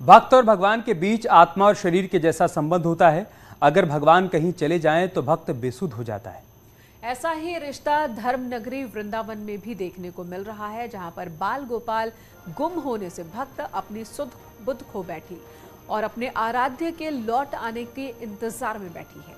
भक्त और भगवान के बीच आत्मा और शरीर के जैसा संबंध होता है। अगर भगवान कहीं चले जाएं तो भक्त बेसुध हो जाता है। ऐसा ही रिश्ता धर्म नगरी वृंदावन में भी देखने को मिल रहा है, जहां पर बाल गोपाल गुम होने से भक्त अपनी सुध बुध खो बैठी और अपने आराध्य के लौट आने के इंतजार में बैठी है।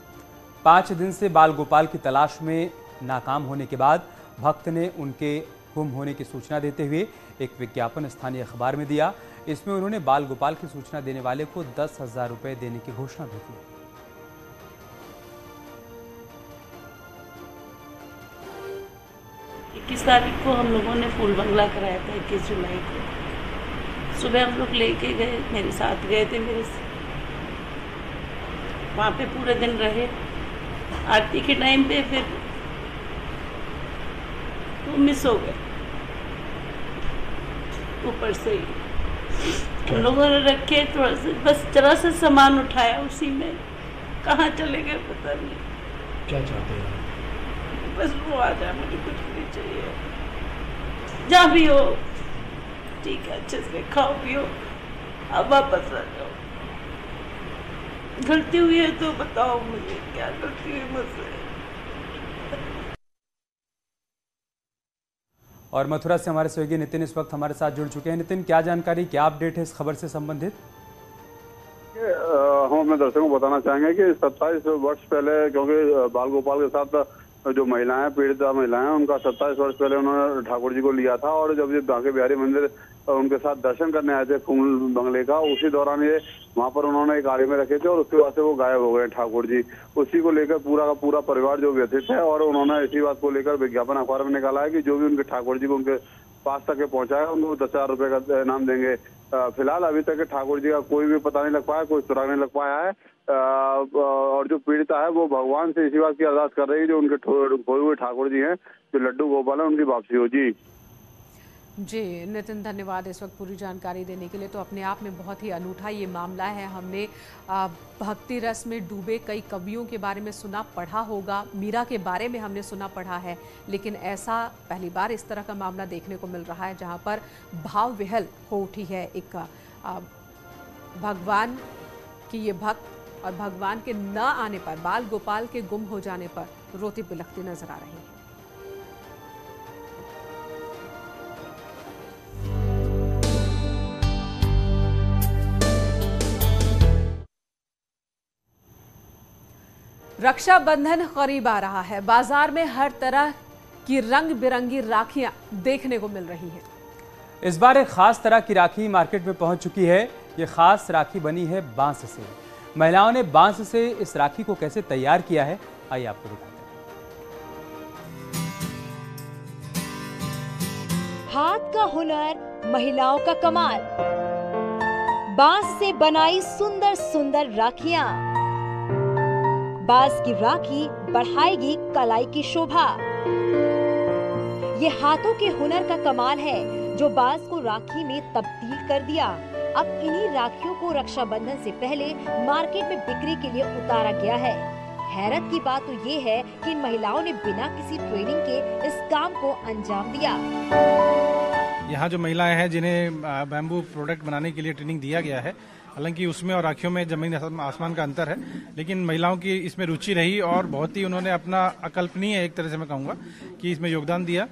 5 दिन से बाल गोपाल की तलाश में नाकाम होने के बाद भक्त ने उनके गुम होने की सूचना देते हुए एक विज्ञापन स्थानीय अखबार में दिया। इसमें उन्होंने बाल गोपाल की सूचना देने वाले को 10,000 रुपए देने की घोषणा भी की। 21 तारीख को हम लोगों ने फूल बंगला कराया था। 21 जुलाई को सुबह हम लोग लेके गए, मेरे साथ गए थे मेरे से। वहाँ पे पूरे दिन रहे। आरती के टाइम पे फिर वो मिस हो गए। ऊपर से ही उन लोगों ने रखे, थोड़ा सा बस जरा सा सामान उठाया, उसी में कहाँ चले गए पता नहीं। क्या चाहते हैं? बस वो आ जाए, मुझे कुछ नहीं चाहिए। जहाँ भी हो ठीक है, अच्छे से खाओ पियो, अब वापस आ जाओ। गलती हुई है तो बताओ मुझे, क्या गलती हुई मुझसे। और मथुरा से हमारे सहयोगी नितिन इस वक्त हमारे साथ जुड़ चुके हैं। नितिन, क्या जानकारी, क्या अपडेट है इस खबर से संबंधित? हम अपने दर्शकों को बताना चाहेंगे कि 27 वर्ष पहले, क्योंकि बाल गोपाल के साथ जो महिलाएं, पीड़िता महिलाएं, उनका 27 वर्ष पहले उन्होंने ठाकुर जी को लिया था। और जब ये बांके बिहारी मंदिर उनके साथ दर्शन करने आए थे फूल बंगले का, उसी दौरान ये वहां पर उन्होंने एक गाड़ी में रखे थे और उसके बाद से वो गायब हो गए ठाकुर जी। उसी को लेकर पूरा का पूरा परिवार जो व्यथित है और उन्होंने इसी बात को लेकर विज्ञापन अखबार में निकाला है कि जो भी उनके ठाकुर जी को उनके पास तक पहुंचाए उनको 10,000 रुपए का इनाम देंगे। फिलहाल अभी तक ठाकुर जी का कोई भी पता नहीं लग पाया, कोई सुराग नहीं लग पाया है। और जो पीड़िता है वो भगवान से इसी बात की अरदास कर रही है जो उनके खोए हुए ठाकुर जी हैं, जो लड्डू गोपाल है, उनकी वापसी हो। जी नितिन, धन्यवाद इस वक्त पूरी जानकारी देने के लिए। तो अपने आप में बहुत ही अनूठा ये मामला है। हमने भक्ति रस में डूबे कई कवियों के बारे में सुना पढ़ा होगा, मीरा के बारे में हमने सुना पढ़ा है, लेकिन ऐसा पहली बार इस तरह का मामला देखने को मिल रहा है जहां पर भाव विहल हो उठी है एक भगवान की ये भक्त और भगवान के न आने पर, बाल गोपाल के गुम हो जाने पर रोती बिलखती नजर आ रही है। रक्षाबंधन करीब आ रहा है। बाजार में हर तरह की रंग बिरंगी राखियां देखने को मिल रही हैं। इस बार एक खास तरह की राखी मार्केट में पहुंच चुकी है। ये खास राखी बनी है बांस से। महिलाओं ने बांस से इस राखी को कैसे तैयार किया है, आइए आपको दिखाते हैं। हाथ का हुनर, महिलाओं का कमाल। बांस से बनाई सुंदर सुंदर राखियां। बांस की राखी बढ़ाएगी कलाई की शोभा। ये हाथों के हुनर का कमाल है जो बांस को राखी में तब्दील कर दिया। अब इन्हीं राखियों को रक्षाबंधन से पहले मार्केट में बिक्री के लिए उतारा गया है। हैरत की बात तो ये है कि इन महिलाओं ने बिना किसी ट्रेनिंग के इस काम को अंजाम दिया। यहाँ जो महिलाएं हैं जिन्हें बैम्बू प्रोडक्ट बनाने के लिए ट्रेनिंग दिया गया है, हालांकि उसमें और राखियों में जमीन आसमान का अंतर है, लेकिन महिलाओं की इसमें रुचि रही और बहुत ही उन्होंने अपना अकल्पनीय, एक तरह से मैं कहूँगा कि इसमें योगदान दिया।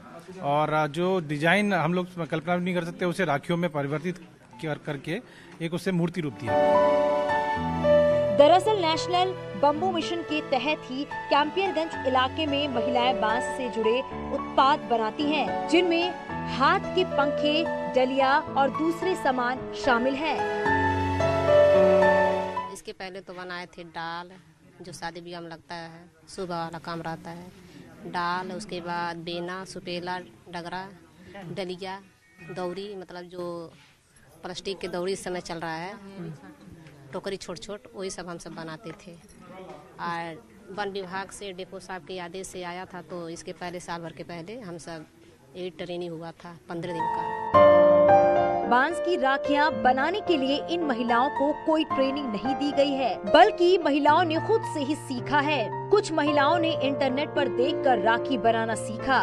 और जो डिजाइन हम लोग कल्पना नहीं कर सकते उसे राखियों में परिवर्तित करके एक उससे मूर्ति रूप दिया। दरअसल नेशनल बम्बू मिशन के तहत ही कैंपियरगंज इलाके में महिलाएं बांस से जुड़े उत्पाद बनाती हैं, जिनमें हाथ के पंखे, डलिया और दूसरे सामान शामिल हैं। इसके पहले तो बनाए थे डाल, जो शादी ब्याह में लगता है, सुबह वाला काम रहता है, डाल। उसके बाद बेना, सुपेला, डगरा, डलिया, दौरी, मतलब जो प्लास्टिक की दौरी इस समय चल रहा है, टोकरी छोट छोट, वही सब हम सब बनाते थे। और वन विभाग से डिपो साहब के आदेश से आया था, तो इसके पहले साल भर के पहले हम सब एक ट्रेनिंग हुआ था 15 दिन का। बांस की राखियां बनाने के लिए इन महिलाओं को कोई ट्रेनिंग नहीं दी गई है, बल्कि महिलाओं ने खुद से ही सीखा है। कुछ महिलाओं ने इंटरनेट पर देखकर राखी बनाना सीखा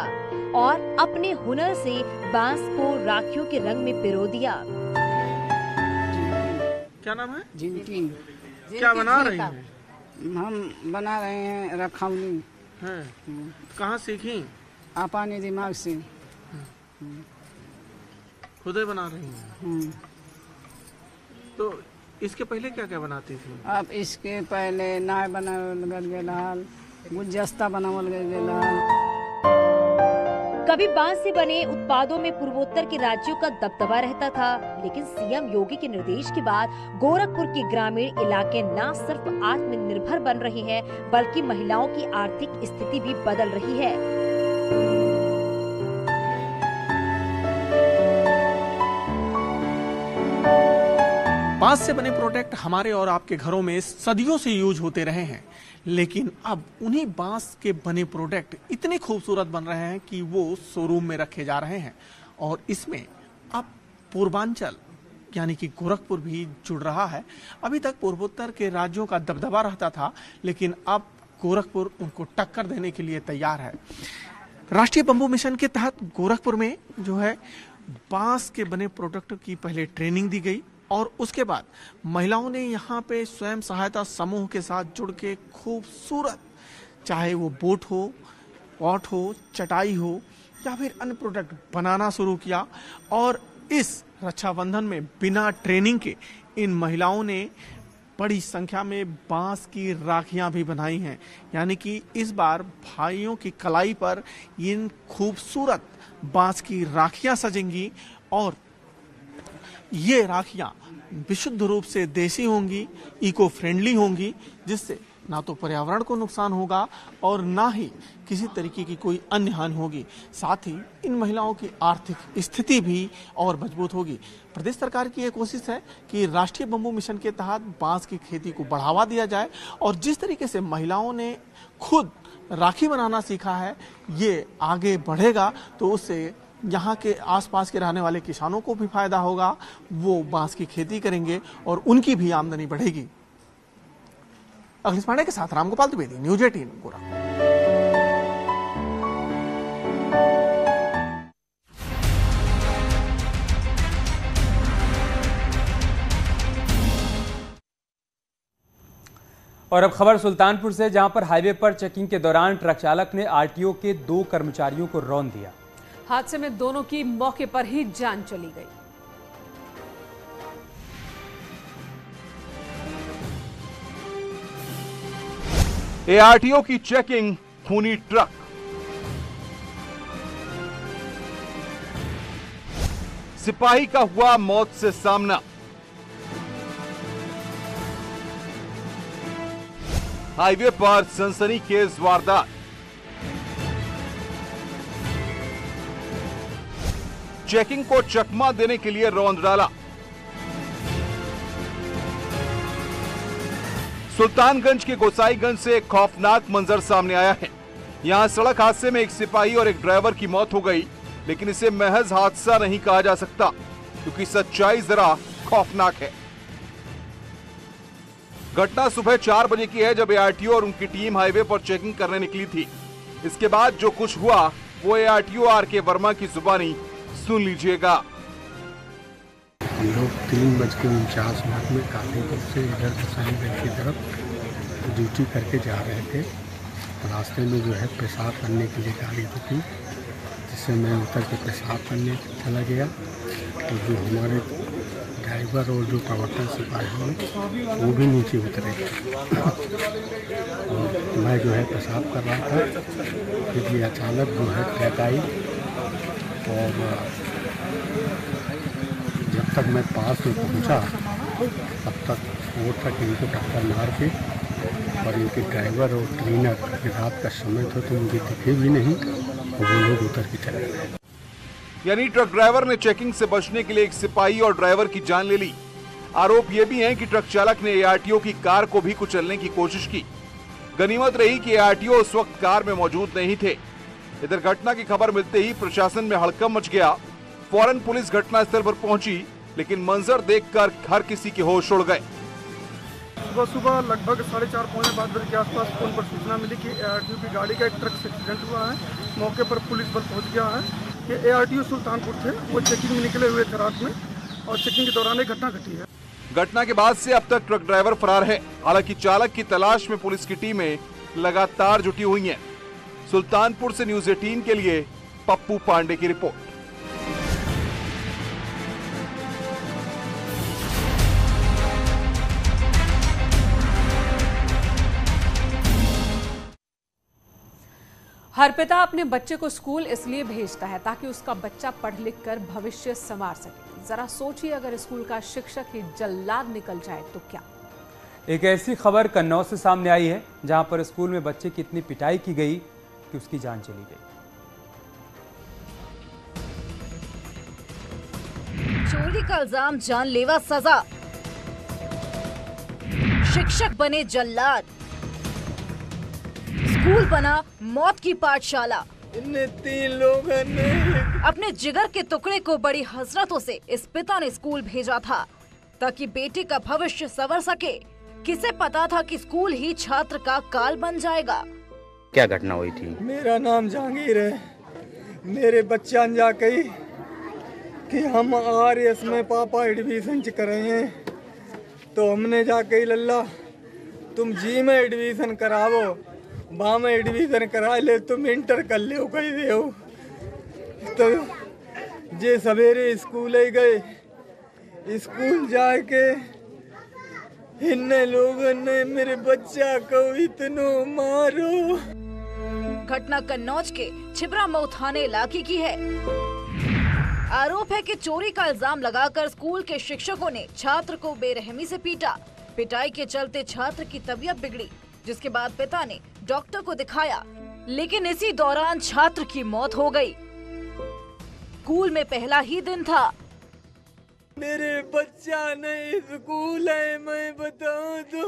और अपने हुनर से बांस को राखियों के रंग में पिरो दिया। क्या नाम है? जिंटी। क्या बना रही हैं? हम बना रहे हैं रखौली। हैं? कहाँ सीखी? अपने दिमाग से खुद ही बना रही हैं। तो इसके पहले क्या क्या बनाती थी? अब इसके पहले नाय बनावल गेलाल, गुलदस्ता बनावल गेलाल। कभी बांस से बने उत्पादों में पूर्वोत्तर के राज्यों का दबदबा रहता था, लेकिन सीएम योगी के निर्देश के बाद गोरखपुर के ग्रामीण इलाके न सिर्फ आत्मनिर्भर बन रहे हैं, बल्कि महिलाओं की आर्थिक स्थिति भी बदल रही है। बांस से बने प्रोडक्ट हमारे और आपके घरों में सदियों से यूज होते रहे हैं, लेकिन अब उन्हीं बांस के बने प्रोडक्ट इतने खूबसूरत बन रहे हैं कि वो शोरूम में रखे जा रहे हैं। और इसमें अब पूर्वांचल यानी कि गोरखपुर भी जुड़ रहा है। अभी तक पूर्वोत्तर के राज्यों का दबदबा रहता था, लेकिन अब गोरखपुर उनको टक्कर देने के लिए तैयार है। राष्ट्रीय बंबू मिशन के तहत गोरखपुर में जो है बांस के बने प्रोडक्ट की पहले ट्रेनिंग दी गई और उसके बाद महिलाओं ने यहाँ पे स्वयं सहायता समूह के साथ जुड़ के खूबसूरत, चाहे वो बोट हो, पॉट हो, चटाई हो या फिर अन्य प्रोडक्ट बनाना शुरू किया। और इस रक्षाबंधन में बिना ट्रेनिंग के इन महिलाओं ने बड़ी संख्या में बांस की राखियां भी बनाई हैं। यानी कि इस बार भाइयों की कलाई पर इन खूबसूरत बांस की राखियां सजेंगी और ये राखियां विशुद्ध रूप से देसी होंगी, इको फ्रेंडली होंगी, जिससे ना तो पर्यावरण को नुकसान होगा और ना ही किसी तरीके की कोई अन्य हानि होगी। साथ ही इन महिलाओं की आर्थिक स्थिति भी और मजबूत होगी। प्रदेश सरकार की ये कोशिश है कि राष्ट्रीय बंबू मिशन के तहत बांस की खेती को बढ़ावा दिया जाए और जिस तरीके से महिलाओं ने खुद राखी बनाना सीखा है, ये आगे बढ़ेगा तो उससे यहाँ के आसपास के रहने वाले किसानों को भी फायदा होगा। वो बांस की खेती करेंगे और उनकी भी आमदनी बढ़ेगी। अखिलेश पांडे के साथ रामगोपाल द्विवेदी, न्यूज 18 गोरखपुर। और अब खबर सुल्तानपुर से, जहां पर हाईवे पर चेकिंग के दौरान ट्रक चालक ने आरटीओ के 2 कर्मचारियों को रौंद दिया। हादसे में दोनों की मौके पर ही जान चली गई। एआरटीओ की चेकिंग, खूनी ट्रक। सिपाही का हुआ मौत से सामना। हाईवे पर सनसनीखेज वारदात। चेकिंग को चकमा देने के लिए रौंद डाला। सुल्तानगंज के गोसाईगंज से एक खौफनाक मंजर सामने आया है। यहां सड़क हादसे में एक सिपाही और एक ड्राइवर की मौत हो गई, लेकिन इसे महज हादसा नहीं कहा जा सकता क्योंकि सच्चाई जरा खौफनाक है। घटना सुबह 4 बजे की है, जब एआरटीओ और उनकी टीम हाईवे पर चेकिंग करने निकली थी। इसके बाद जो कुछ हुआ वो एआरटीओ आर.के. वर्मा की जुबानी सुन लीजिएगा। हम लोग 3:49 में कालीपुर से इधर गोसाईगंज की तरफ ड्यूटी करके जा रहे थे। रास्ते में जो है पेशाब करने के लिए गाड़ी रुकी, जिससे मैं उतर के पेशाब करने चला गया। तो जो हमारे ड्राइवर और जो प्रवर्तन सिपाही हैं वो भी नीचे उतरे और मैं जो है पेशाब कर रहा था। फिर ये अचानक जो है ट्रक आई और जब तक मैं पास में पहुंचा तब तक वो ट्रक इनको टक्कर मार के और इनके ड्राइवर और क्लीनर, रात का समय था तो मुझे दिखे भी नहीं और वो लोग उतर के चले गए। यानी ट्रक ड्राइवर ने चेकिंग से बचने के लिए एक सिपाही और ड्राइवर की जान ले ली। आरोप ये भी है कि ट्रक चालक ने एआरटीओ की कार को भी कुचलने की कोशिश की। गनीमत रही कि एआरटीओ उस वक्त कार में मौजूद नहीं थे। इधर घटना की खबर मिलते ही प्रशासन में हड़कंप मच गया। फौरन पुलिस घटनास्थल पर पहुंची, लेकिन मंजर देखकर हर किसी के होश उड़ गए। सुबह लगभग 4:30-5 बजे के आसपास फोन पर सूचना मिली कि एआरटीओ की गाड़ी का एक ट्रक से एक्सीडेंट हुआ है। मौके पर पुलिस बल पहुंच गया है। ये एआरटीओ सुल्तानपुर थे, वो चेकिंग में निकले हुए थे रात में और चेकिंग के दौरान एक घटना घटी है। घटना के बाद से अब तक ट्रक ड्राइवर फरार है। हालांकि चालक की तलाश में पुलिस की टीमें लगातार जुटी हुई हैं। सुल्तानपुर से न्यूज़ 18 के लिए पप्पू पांडे की रिपोर्ट। हर पिता अपने बच्चे को स्कूल इसलिए भेजता है ताकि उसका बच्चा पढ़ लिख कर भविष्य संवार सके। जरा सोचिए, अगर स्कूल का शिक्षक ही जल्लाद निकल जाए तो क्या। एक ऐसी खबर कन्नौज से सामने आई है जहां पर स्कूल में बच्चे की इतनी पिटाई की गई कि उसकी जान चली गई। चोरी का इल्जाम, जानलेवा सजा, शिक्षक बने जल्लाद, स्कूल बना मौत की पाठशाला। इन 3 लोगों ने अपने जिगर के टुकड़े को बड़ी हसरतों से इस पिता ने स्कूल भेजा था ताकि बेटे का भविष्य संवर सके। किसे पता था कि स्कूल ही छात्र का काल बन जाएगा। क्या घटना हुई थी? मेरा नाम जहांगीर है। मेरे बच्चा जा कही कि हम RS में पापा एडमिशन कर रहे हैं, तो हमने जाके लल्ला तुम जी में एडमिशन करावो, वहाँ में एडमिशन करा ले, तुम इंटर कर ले कही दे। तो जे सवेरे स्कूल ही गए, स्कूल जाके इन लोगों ने मेरे बच्चा को इतना मारो। घटना कन्नौज के छिबरा मऊ थाने इलाके की है। आरोप है कि चोरी का इल्जाम लगाकर स्कूल के शिक्षकों ने छात्र को बेरहमी से पीटा। पिटाई के चलते छात्र की तबीयत बिगड़ी, जिसके बाद पिता ने डॉक्टर को दिखाया, लेकिन इसी दौरान छात्र की मौत हो गई। स्कूल में पहला ही दिन था। मेरे बच्चा नहीं स्कूल है, मैं बताऊं तो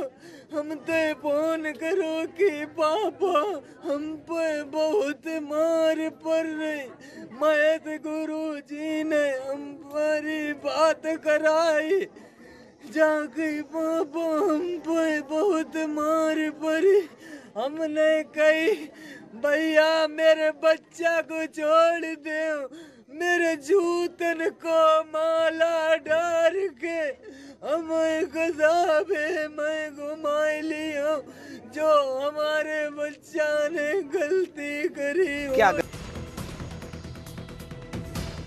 हम ते फोन करो कि पापा हम पे बहुत मार पड़ रही। महेश गुरु जी ने हमारी बात कराई, जाके पापा हम पे बहुत मार पड़ी। हमने कही भैया मेरे बच्चा को छोड़ दे, मेरे जूतन को माला डाल के हमें गजाबे में घुमाई लियो, जो हमारे बच्चा ने गलती करी। क्या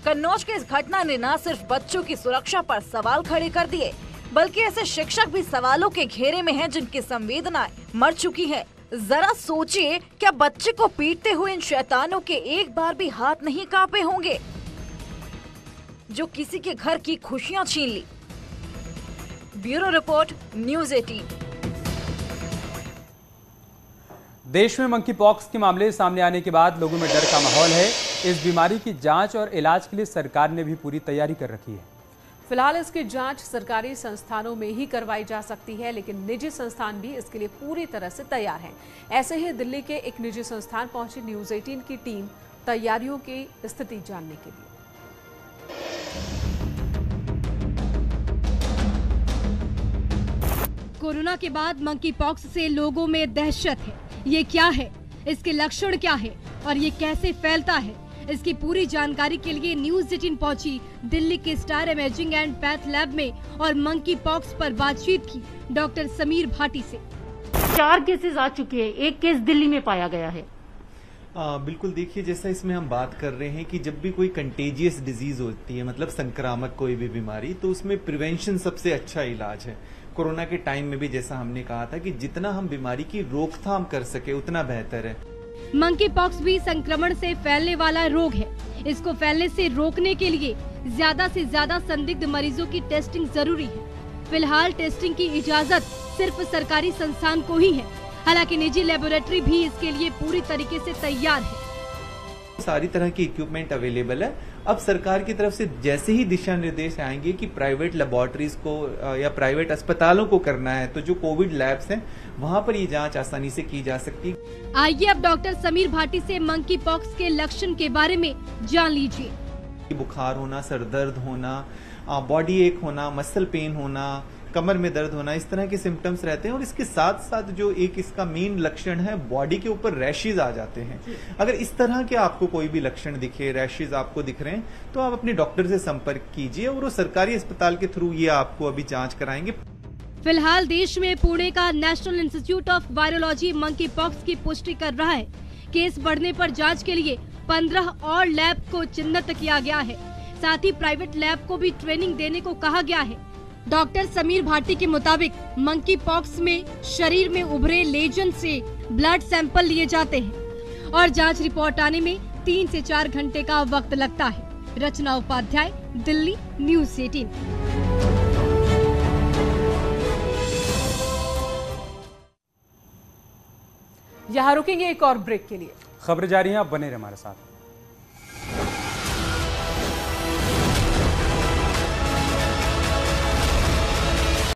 कन्नौज के इस घटना ने न सिर्फ बच्चों की सुरक्षा पर सवाल खड़े कर दिए, बल्कि ऐसे शिक्षक भी सवालों के घेरे में हैं जिनकी संवेदनाएं मर चुकी हैं। जरा सोचिए, क्या बच्चे को पीटते हुए इन शैतानों के एक बार भी हाथ नहीं कांपे होंगे, जो किसी के घर की खुशियां छीन ली। Bureau report, news 18। देश में मंकी पॉक्स के मामले सामने आने के बाद लोगों में डर का माहौल है। इस बीमारी की जांच और इलाज के लिए सरकार ने भी पूरी तैयारी कर रखी है। फिलहाल इसकी जांच सरकारी संस्थानों में ही करवाई जा सकती है, लेकिन निजी संस्थान भी इसके लिए पूरी तरह से तैयार हैं। ऐसे ही दिल्ली के एक निजी संस्थान पहुंची न्यूज़ 18 की टीम तैयारियों की स्थिति जानने के लिए। कोरोना के बाद मंकी पॉक्स से लोगों में दहशत है। ये क्या है, इसके लक्षण क्या है और ये कैसे फैलता है, इसकी पूरी जानकारी के लिए न्यूज़ 18 पहुंची दिल्ली के star imaging and path lab में और मंकी पॉक्स पर बातचीत की डॉक्टर समीर भाटी से। 4 केसेस आ चुके हैं, 1 केस दिल्ली में पाया गया है। बिल्कुल, देखिए जैसा इसमें हम बात कर रहे हैं कि जब भी कोई कंटेजियस डिजीज होती है, मतलब संक्रामक कोई भी बीमारी, तो उसमें प्रिवेंशन सबसे अच्छा इलाज है। कोरोना के टाइम में भी जैसा हमने कहा था कि जितना हम बीमारी की रोकथाम कर सके उतना बेहतर है। मंकी पॉक्स भी संक्रमण से फैलने वाला रोग है। इसको फैलने से रोकने के लिए ज्यादा से ज्यादा संदिग्ध मरीजों की टेस्टिंग जरूरी है। फिलहाल टेस्टिंग की इजाजत सिर्फ सरकारी संस्थान को ही है, हालांकि निजी लेबोरेटरी भी इसके लिए पूरी तरीके से तैयार है। सारी तरह की इक्विपमेंट अवेलेबल है। अब सरकार की तरफ से जैसे ही दिशा निर्देश आएंगे कि प्राइवेट लेबोरेटरीज को या प्राइवेट अस्पतालों को करना है, तो जो कोविड लैब्स हैं वहां पर ये जांच आसानी से की जा सकती है। आइए अब डॉक्टर समीर भाटी से मंकी पॉक्स के लक्षण के बारे में जान लीजिए। बुखार होना, सर दर्द होना, बॉडी एक होना, मसल पेन होना, कमर में दर्द होना, इस तरह के सिम्टम्स रहते हैं। और इसके साथ साथ जो एक इसका मेन लक्षण है, बॉडी के ऊपर रैशेज आ जाते हैं। अगर इस तरह के आपको कोई भी लक्षण दिखे, रैशेज आपको दिख रहे हैं, तो आप अपने डॉक्टर से संपर्क कीजिए और वो सरकारी अस्पताल के थ्रू ये आपको अभी जांच कराएंगे। फिलहाल देश में पुणे का national institute of virology monkey pox की पुष्टि कर रहा है। केस बढ़ने पर जांच के लिए 15 और लैब को चिन्हित किया गया है। साथ ही प्राइवेट लैब को भी ट्रेनिंग देने को कहा गया है। डॉक्टर समीर भाटी के मुताबिक मंकी पॉक्स में शरीर में उभरे लेजन से ब्लड सैंपल लिए जाते हैं और जांच रिपोर्ट आने में 3 से 4 घंटे का वक्त लगता है। रचना उपाध्याय, दिल्ली, न्यूज़ 18। यहाँ रुकेंगे एक और ब्रेक के लिए। खबरें जारी हैं, आप बने रहे हमारे साथ।